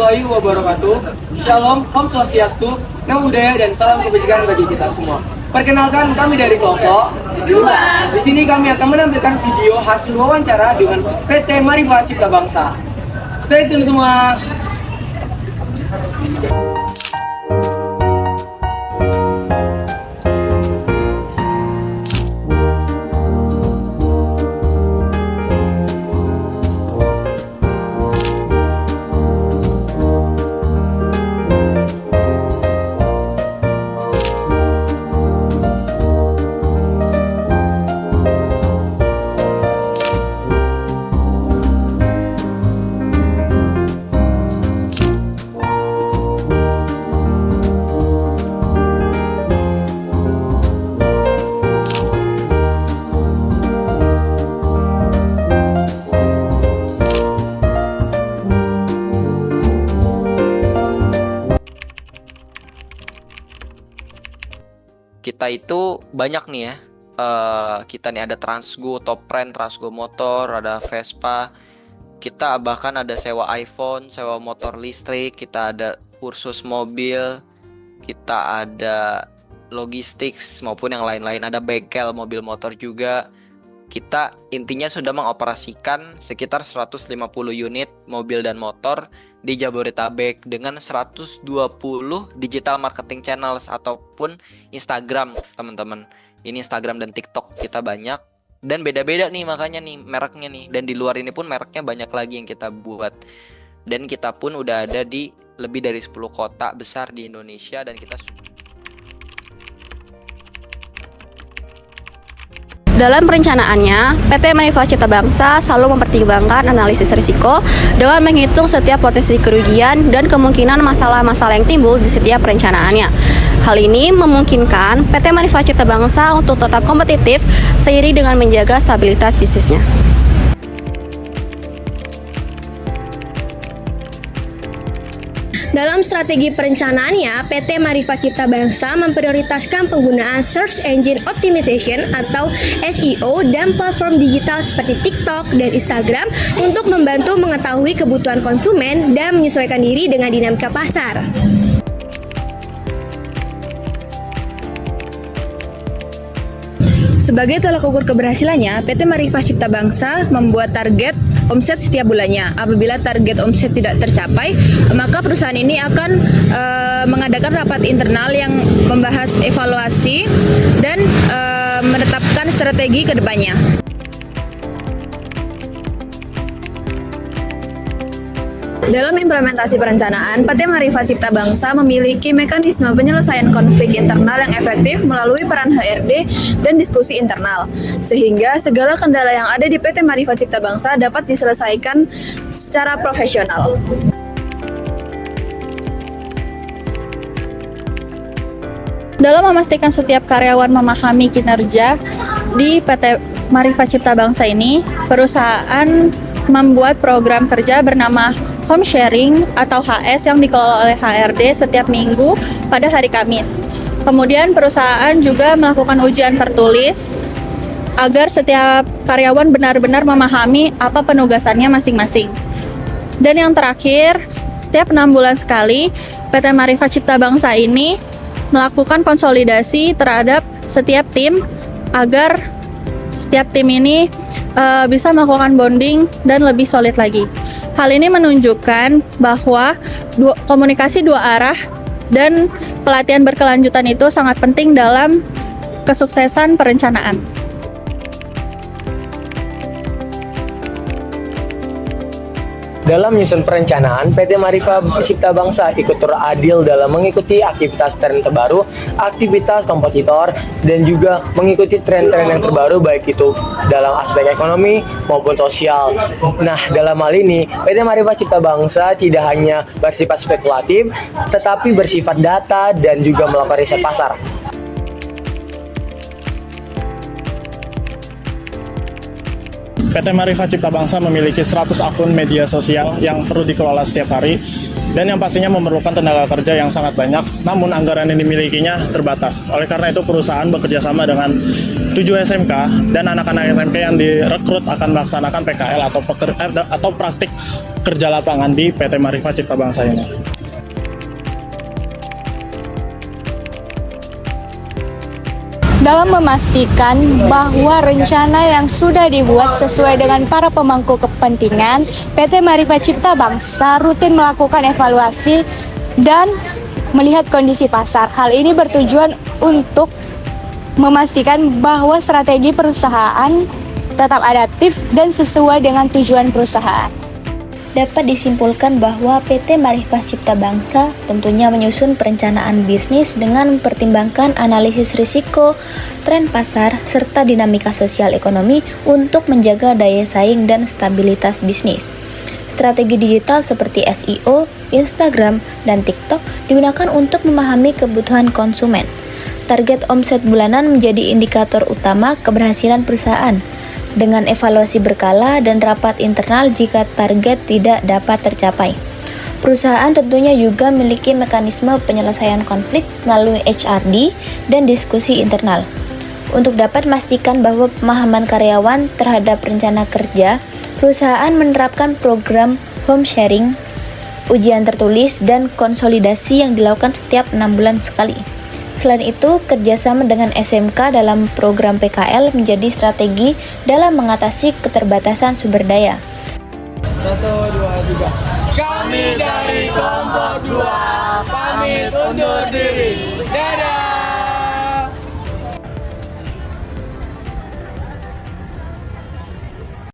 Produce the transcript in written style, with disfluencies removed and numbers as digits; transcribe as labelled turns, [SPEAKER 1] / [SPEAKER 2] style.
[SPEAKER 1] warahmatullahi wabarakatuh. Shalom, Om Swastiastu, Namo Buddhaya dan salam kebajikan bagi kita semua. Perkenalkan, kami dari kelompok 2. Di sini kami akan menampilkan video hasil wawancara dengan PT Marifa Cipta Bangsa. Stay tune semua.
[SPEAKER 2] Kita itu banyak nih ya. Kita nih ada Transgo, Topren, Transgo Motor, ada Vespa. Kita bahkan ada sewa iPhone, sewa motor listrik. Kita ada kursus mobil. Kita ada logistik maupun yang lain-lain. Ada bengkel mobil motor juga. Kita intinya sudah mengoperasikan sekitar 150 unit mobil dan motor di Jabodetabek dengan 120 digital marketing channels ataupun Instagram, teman-teman. Ini Instagram dan TikTok kita banyak dan beda-beda nih, makanya nih mereknya nih. Dan di luar ini pun mereknya banyak lagi yang kita buat. Dan kita pun udah ada di lebih dari 10 kota besar di Indonesia dan kita
[SPEAKER 3] Dalam perencanaannya, PT Marifa Cipta Bangsa selalu mempertimbangkan analisis risiko dengan menghitung setiap potensi kerugian dan kemungkinan masalah-masalah yang timbul di setiap perencanaannya. Hal ini memungkinkan PT Marifa Cipta Bangsa untuk tetap kompetitif seiring dengan menjaga stabilitas bisnisnya.
[SPEAKER 4] Dalam strategi perencanaannya, PT Marifa Cipta Bangsa memprioritaskan penggunaan Search Engine Optimization atau SEO dan platform digital seperti TikTok dan Instagram untuk membantu mengetahui kebutuhan konsumen dan menyesuaikan diri dengan dinamika pasar.
[SPEAKER 5] Sebagai tolak ukur keberhasilannya, PT Marifa Cipta Bangsa membuat target omset setiap bulannya. Apabila target omset tidak tercapai, maka perusahaan ini akan mengadakan rapat internal yang membahas evaluasi dan menetapkan strategi ke depannya.
[SPEAKER 3] Dalam implementasi perencanaan, PT Marifa Cipta Bangsa memiliki mekanisme penyelesaian konflik internal yang efektif melalui peran HRD dan diskusi internal, sehingga segala kendala yang ada di PT Marifa Cipta Bangsa dapat diselesaikan secara profesional. Dalam memastikan setiap karyawan memahami kinerja di PT Marifa Cipta Bangsa ini, perusahaan membuat program kerja bernama Home Sharing atau HS yang dikelola oleh HRD setiap minggu pada hari Kamis. Kemudian perusahaan juga melakukan ujian tertulis agar setiap karyawan benar-benar memahami apa penugasannya masing-masing. Dan yang terakhir, setiap 6 bulan sekali PT Marifa Cipta Bangsa ini melakukan konsolidasi terhadap setiap tim agar setiap tim ini bisa melakukan bonding dan lebih solid lagi. Hal ini menunjukkan bahwa komunikasi dua arah dan pelatihan berkelanjutan itu sangat penting dalam kesuksesan perencanaan.
[SPEAKER 6] Dalam menyusun perencanaan, PT Marifa Cipta Bangsa ikut teradil dalam mengikuti aktivitas tren terbaru, aktivitas kompetitor, dan juga mengikuti tren-tren yang terbaru baik itu dalam aspek ekonomi maupun sosial. Nah, dalam hal ini, PT Marifa Cipta Bangsa tidak hanya bersifat spekulatif, tetapi bersifat data dan juga melakukan riset pasar.
[SPEAKER 7] PT Marifa Cipta Bangsa memiliki 100 akun media sosial yang perlu dikelola setiap hari dan yang pastinya memerlukan tenaga kerja yang sangat banyak, namun anggaran yang dimilikinya terbatas. Oleh karena itu perusahaan bekerja sama dengan 7 SMK dan anak-anak SMK yang direkrut akan melaksanakan PKL atau praktik kerja lapangan di PT Marifa Cipta Bangsa ini.
[SPEAKER 3] Dalam memastikan bahwa rencana yang sudah dibuat sesuai dengan para pemangku kepentingan, PT Marifa Cipta Bangsa rutin melakukan evaluasi dan melihat kondisi pasar. Hal ini bertujuan untuk memastikan bahwa strategi perusahaan tetap adaptif dan sesuai dengan tujuan perusahaan.
[SPEAKER 8] Dapat disimpulkan bahwa PT Marifa Cipta Bangsa tentunya menyusun perencanaan bisnis dengan mempertimbangkan analisis risiko, tren pasar, serta dinamika sosial ekonomi untuk menjaga daya saing dan stabilitas bisnis. Strategi digital seperti SEO, Instagram, dan TikTok digunakan untuk memahami kebutuhan konsumen. Target omset bulanan menjadi indikator utama keberhasilan perusahaan, dengan evaluasi berkala dan rapat internal jika target tidak dapat tercapai. Perusahaan tentunya juga memiliki mekanisme penyelesaian konflik melalui HRD dan diskusi internal. Untuk dapat memastikan bahwa pemahaman karyawan terhadap rencana kerja, perusahaan menerapkan program home sharing, ujian tertulis, dan konsolidasi yang dilakukan setiap 6 bulan sekali. Selain itu, kerjasama dengan SMK dalam program PKL menjadi strategi dalam mengatasi keterbatasan sumber daya.
[SPEAKER 1] 1, 2, 3. Kami dari kelompok 2 pamit undur diri. Dadah.